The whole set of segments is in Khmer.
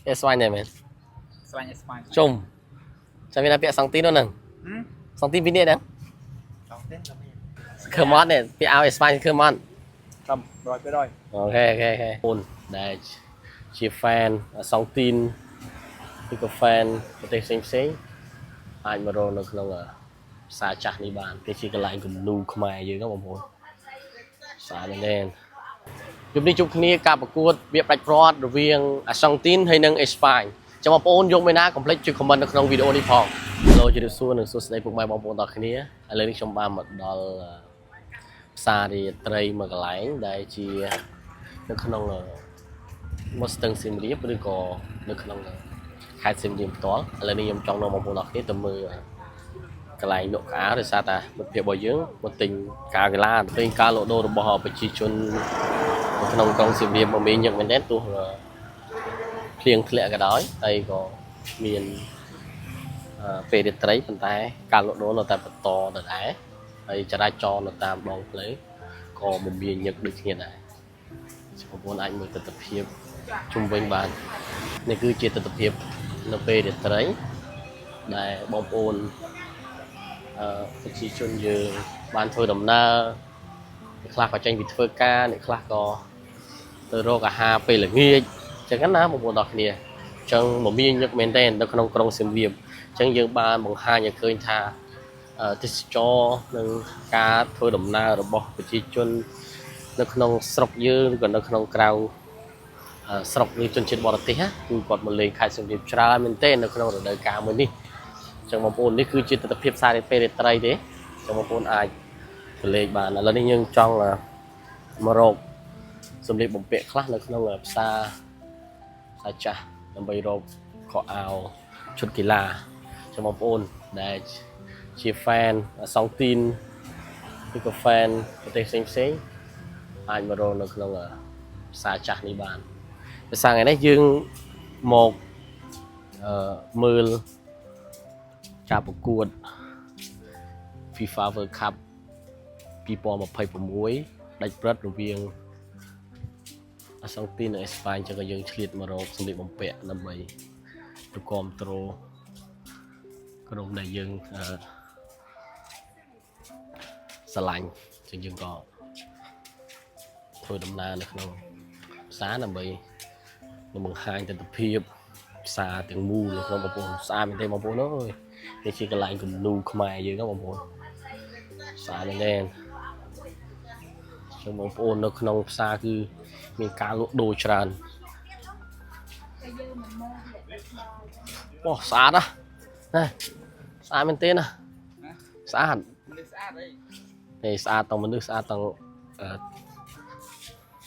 អេស្វ៉ាញនេះមែន ស្វែងស្វែង ជុំចាំមានពាក្យសង់ទីនោះហ្នឹងសង់ទីពីនេះហ្នឹង ចង់ទេចាំមាន ខឺម៉តនេះពាក្យឲ្យអេស្វ៉ាញខឺម៉ត ចាំ100%អូខេអូនដែលជា fan សង់ទីនឬក៏ fan ប្រទេសផ្សេងអាចមករកនៅក្នុងផ្សារចាស់នេះបានគេជាកន្លែងគំនូខ្មែរយើងហ្នឹងបងប្អូនផ្សារមែនទេយប់នេះជួបគ្នាការប្រកួតវាផ្ដាច់ព្រាត់រវាងអាសង់ទីនហើយនិងអេស្ប៉ាញចាំបងប្អូនយកមេណាកុំភ្លេចជួយ comment នៅក្នុងវីដេអូនេះផងឡូជម្រាបសួរនិងសួស្តីពុកម៉ែបងប្អូនទាំងគ្នាឥឡូវនេះខ្ញុំបានមកដល់ផ្សាររាត្រីមួយកន្លែងដែលជានៅក្នុងមកស្ទឹងសៀមរាបឬក៏នៅក្នុងខេត្តសៀមរាបផ្ទាល់ឥឡូវនេះខ្ញុំចង់នាំបងប្អូនទាំងគ្នាទៅមើលកន្លែងលក់កៅដោយសារតែមិត្តភ័ក្តិរបស់យើងមកទិញការកីឡាទិញការលក់ដូររបស់ប្រជាជននៅក្នុងក្រុងសៀមរាបមកមានញឹកមែនទែនទោះភ្លៀងធ្លាក់ក៏ដោយហើយក៏មានពេលរាត្រីប៉ុន្តែការលក់ដូរនៅតែបន្តដដែលហើយចរាចរណ៍នៅតាមដងផ្លូវក៏មិនមានញឹកដូចគ្នាដែរបងប្អូនអាចមើលទស្សនវិជ្ជាជុំវិញបាននេះគឺជាទស្សនវិជ្ជានៅពេលរាត្រីដែលបងប្អូនប្រជាជនយើងបានធ្វើដំណើរអ្នកខ្លះក៏ចេញពីធ្វើការអ្នកខ្លះក៏ទៅរកអាហារពេលល្ងាចអញ្ចឹងណាបងប្អូនទាំងគ្នាអញ្ចឹងមកមានញឹកមែនទេនៅក្នុងក្រុងសៀមរាបអញ្ចឹងយើងបានបង្ហាញឲ្យឃើញថាទេសចរនិងការធ្វើដំណើររបស់ប្រជាជននៅក្នុងស្រុកយើងឬក៏នៅក្នុងក្រៅស្រុកឬជនជាតិបរទេសគឺគាត់មកលេងខេត្តសៀមរាបច្រើនមែនទេនៅក្នុងរដូវកាលមួយនេះចឹងបងប្អូននេះគឺជាទស្សនវិជ្ជាផ្សារពេលរាត្រីទេចឹងបងប្អូនអាចទៅលេងបានឥឡូវនេះយើងចង់មករកសម្លៀកបំពាក់ខ្លះនៅក្នុងផ្សារចាស់ដើម្បីរកខោអាវឈុតកីឡាចឹងបងប្អូនដែលជា fan សង់ទីនឬក៏ fan ប្រទេសផ្សេងអាចមករកនៅក្នុងផ្សារចាស់នេះបានភាសាថ្ងៃនេះយើងមកមើលការប្រកួត FIFA World Cup 2026ដាច់ព្រឹត្តរវាងអាសង់ទីននិងអេស្ប៉ាញចឹងក៏យើងឆ្លៀតមករកសម្លៀកបំពាក់ដើម្បីទៅគ្រប់គ្រងក្រុមដែលយើងស្រឡាញ់ចឹងយើងក៏ធ្វើដំណើរនៅក្នុងផ្សារដើម្បីបង្ហាញទស្សនវិជ្ជាផ្សារទាំងមូលនៅក្នុងបងប្អូនស្អាតមែនទេបងប្អូនអើយនេះជាកន្លែងគំនូខ្មែរយើងណាបងប្អូនស្អាតមែនទេចឹងបងប្អូននៅក្នុងផ្សារគឺមានការលក់ដូរច្រើនអូស្អាតណាស្អាតមែនទេណាស្អាតនេះស្អាតទាំងមនុស្សស្អាតទាំង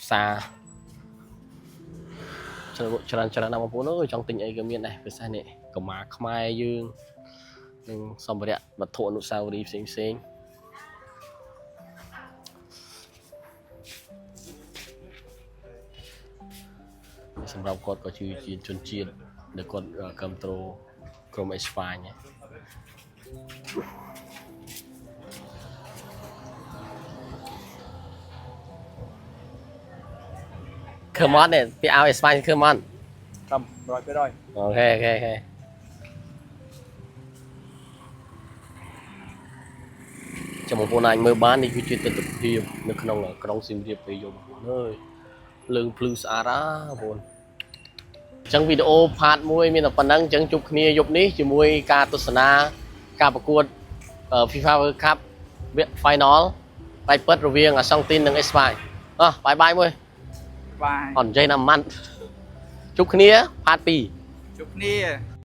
ផ្សារច្រើនណាស់បងប្អូនអើយចង់ទិញអីក៏មានដែរពិសេសនេះកម្មាខ្មែរយើងនិងសម្ភារៈវត្ថុអនុស្សាវរីយ៍ផ្សេងសម្រាប់គាត់ក៏ជាជនជាតិដែលគាត់គ្រប់គ្រងក្រុមអេស្ប៉ាញខឺម៉តនេះពាក្យឲ្យអេស្ប៉ាញខឺម៉តចាំ100%អូខេចាំបងប្អូនអាចមើលបាននេះគឺជាទស្សនវិជ្ជានៅក្នុងក្រុងសៀមរាបពេលយប់បងប្អូនអើយលើងភ្លឺស្អាតបងប្អូនអញ្ចឹងវីដេអូផាតមួយមានតែប៉ុណ្្នឹងអញ្ចឹងជួបគ្នាយប់នេះជាមួយការទស្សនាការប្រកួត FIFA World Cup វគ្គ Final បាយពិតរវាងអាសង់ទីននិងអេស្ប៉ាញបាយមួយបាយអត់និយាយណាម៉ាន់ជួបគ្នាផាត2ជួបគ្នា